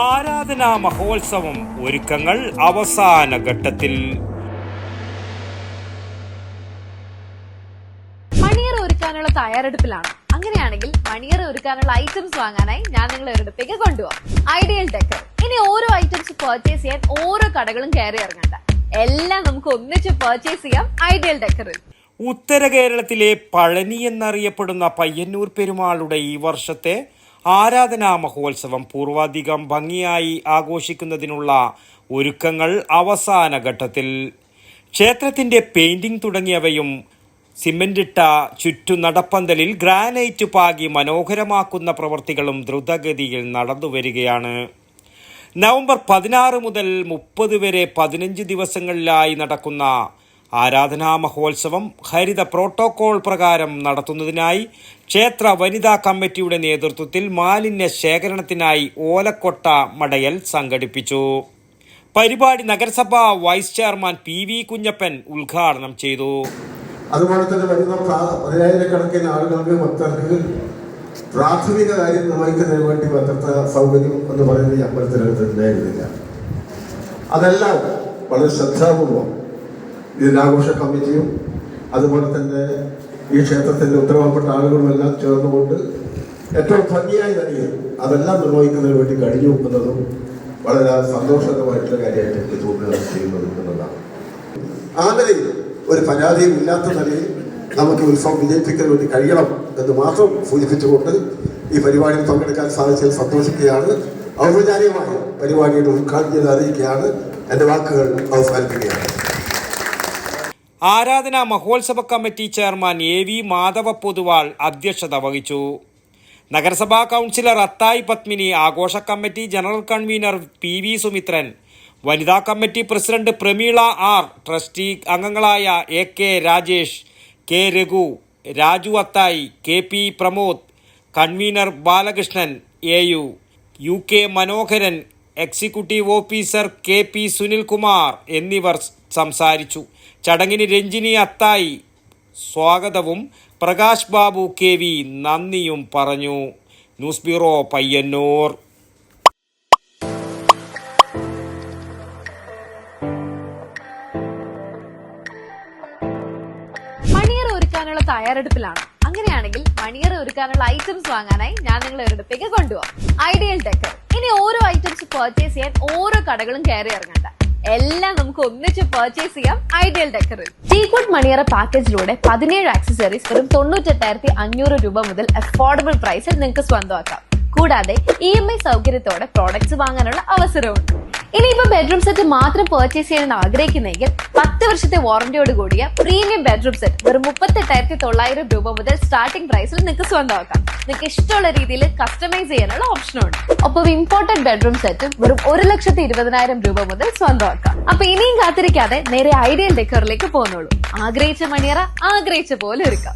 ആരാധനാ മഹോത്സവം ഒരുക്കങ്ങൾ അവസാന ഘട്ടത്തിൽ. മണിയറ ഒരുക്കാനുള്ള തയ്യാറെടുപ്പിലാണ്. അങ്ങനെയാണെങ്കിൽ മണിയറ ഒരുക്കാനുള്ള ഐറ്റംസ് വാങ്ങാനായി ഞാൻ നിങ്ങളെ ഒരിടത്തേക്ക് കൊണ്ടുപോകാം. Ideal decor. ഇനി ഓരോ ഐറ്റംസ് പർച്ചേസ് ചെയ്യാൻ ഓരോ കടകളും കയറി ഇറങ്ങണ്ട, എല്ലാം നമുക്ക് ഒന്നിച്ച് പർച്ചേസ് ചെയ്യാം ഐഡിയൽ ഡെക്കറിൽ. ഉത്തര കേരളത്തിലെ പഴനി എന്നറിയപ്പെടുന്ന പയ്യന്നൂർ പെരുമാളുടെ ഈ വർഷത്തെ ആരാധനാ മഹോത്സവം പൂർവാധികം ഭംഗിയായി ആഘോഷിക്കുന്നതിനുള്ള ഒരുക്കങ്ങൾ അവസാന ഘട്ടത്തിൽ. ക്ഷേത്രത്തിന്റെ പെയിന്റിംഗ് തുടങ്ങിയവയും സിമന്റിട്ട ചുറ്റു നടപ്പന്തലിൽ ഗ്രാനൈറ്റ് പാകി മനോഹരമാക്കുന്ന പ്രവൃത്തികളും ദ്രുതഗതിയിൽ നടന്നുവരികയാണ്. നവംബർ 16 മുതൽ 30 വരെ 15 ദിവസങ്ങളിലായി നടക്കുന്ന ആരാധനാ മഹോത്സവം ഹരിത പ്രോട്ടോകോൾ പ്രകാരം നടത്തുന്നതിനായി ക്ഷേത്ര വനിതാ കമ്മിറ്റിയുടെ നേതൃത്വത്തിൽ മാലിന്യ ശേഖരണത്തിനായി ഓലക്കൊട്ട മടയൽ സംഘടിപ്പിച്ചു. പരിപാടി നഗരസഭാ വൈസ് ചെയർമാൻ PV കുഞ്ഞപ്പൻ ഉദ്ഘാടനം ചെയ്തു. അതുപോലെ തന്നെ വരുന്ന 10,000-കണക്കിന് ആളുകൾക്ക് ഭക്തർക്ക് പ്രാഥമിക കാര്യം നിർവഹിക്കുന്നതിന് വേണ്ടി പറ്റാത്ത സൗകര്യം എന്ന് പറയുന്നത് ഈ അമ്പലത്തിനകത്ത് ഉണ്ടായിരുന്നില്ല. അതെല്ലാം വളരെ ശ്രദ്ധാപൂർവം ഇതിൻ്റെ ആഘോഷ കമ്മിറ്റിയും അതുപോലെ തന്നെ ഈ ക്ഷേത്രത്തിൻ്റെ ഉത്തരവാദപ്പെട്ട ആളുകളുമെല്ലാം ചേർന്നുകൊണ്ട് ഏറ്റവും ഭംഗിയായി നൽകി അതെല്ലാം നിർവഹിക്കുന്നതിന് വേണ്ടി കഴിഞ്ഞു എന്നതും വളരെ സന്തോഷകരമായിട്ടുള്ള കാര്യമായിട്ട് എനിക്ക് തോന്നുകയാണ് ചെയ്യുന്നത് എന്നതാണ്. ആ നിലയിൽ ഒരു പരാതിയും ഇല്ലാത്ത നിലയിൽ നമുക്ക് ഉത്സവം വിജയിപ്പിക്കാൻ വേണ്ടി കഴിയണം എന്ന് മാത്രം സൂചിപ്പിച്ചുകൊണ്ട് ഈ പരിപാടിയിൽ പങ്കെടുക്കാൻ സാധിച്ചതിൽ സന്തോഷിക്കുകയാണ്. ഔപചാരികമായി പരിപാടിയുടെ ഉദ്ഘാടനം ചെയ്ത് അറിയിക്കുകയാണ്. എൻ്റെ വാക്കുകൾ അവസാനിപ്പിക്കുകയാണ്. ആരാധനാ മഹോത്സവ committee chairman AV Madhava Poduval അധ്യക്ഷത വഹിച്ചു. നഗരസഭാ കൗൺസിലർ അത്തായി പത്മിനി, ആഘോഷ committee general convener PV Sumithran, വനിതാ committee president Prameela R, trustee അംഗങ്ങളായ AK Rajesh, K Raghu, Raju Athayi, KP Pramod, convener Balakrishnan AU, UK Manoharan, executive officer KP Sunilkumar എന്നിവർ സംസാരിച്ചു. ചടങ്ങിന് രഞ്ജിനി അത്തായി സ്വാഗതവും പ്രകാശ് ബാബു KV നന്ദിയും പറഞ്ഞു. News bureau, Payyanur. മണിയറ ഒരുക്കാനുള്ള തയ്യാറെടുപ്പിലാണ്. അങ്ങനെയാണെങ്കിൽ മണിയറ ഒരുക്കാനുള്ള ഐറ്റംസ് വാങ്ങാനായി ഞാൻ നിങ്ങളെ ഒരിടത്തേക്ക് കൊണ്ടുപോകാം. Ideal decor. ഇനി ഓരോ ഐറ്റംസ് പർച്ചേസ് ചെയ്യാൻ ഓരോ കടകളും കയറി ഇറങ്ങണ്ട, എല്ലാം നമുക്ക് ഒന്നിച്ച് പർച്ചേസ് ചെയ്യാം ഐഡിയൽ ഡെക്കറിൽ. ടീക്വുഡ് മണിയറ പാക്കേജിലൂടെ 17 ആക്സസറീസ് വെറും 98,500 രൂപ മുതൽ അഫോർഡബിൾ പ്രൈസിൽ നിങ്ങൾക്ക് സ്വന്തമാക്കാം. കൂടാതെ EMI സൗകര്യത്തോടെ പ്രോഡക്ട്സ് വാങ്ങാനുള്ള അവസരമുണ്ട്. ഇനിയിപ്പോ ബെഡ്റൂം സെറ്റ് മാത്രം പർച്ചേസ് ചെയ്യാൻ ആഗ്രഹിക്കുന്നെങ്കിൽ 10 വർഷത്തെ വാറന്റിയോട് കൂടിയ പ്രീമിയം ബെഡ്റൂം സെറ്റ് വെറും 38,900 രൂപ മുതൽ സ്റ്റാർട്ടിംഗ് പ്രൈസിൽ നിങ്ങൾക്ക് സ്വന്തമാക്കാം. നിങ്ങൾക്ക് ഇഷ്ടമുള്ള രീതിയിൽ കസ്റ്റമൈസ് ചെയ്യാനുള്ള ഓപ്ഷനുണ്ട്. ഒപ്പം ഇമ്പോർട്ടഡ് ബെഡ്റൂം സെറ്റും വെറും 1,20,000 രൂപ മുതൽ സ്വന്തമാക്കാം. അപ്പൊ ഇനിയും കാത്തിരിക്കാതെ നേരെ ഐഡിയൽ ഡെക്കറിലേക്ക് പോന്നോളൂ. ആഗ്രഹിച്ച മണിയറ ആഗ്രഹിച്ച പോലെ ഒരുക്കാം.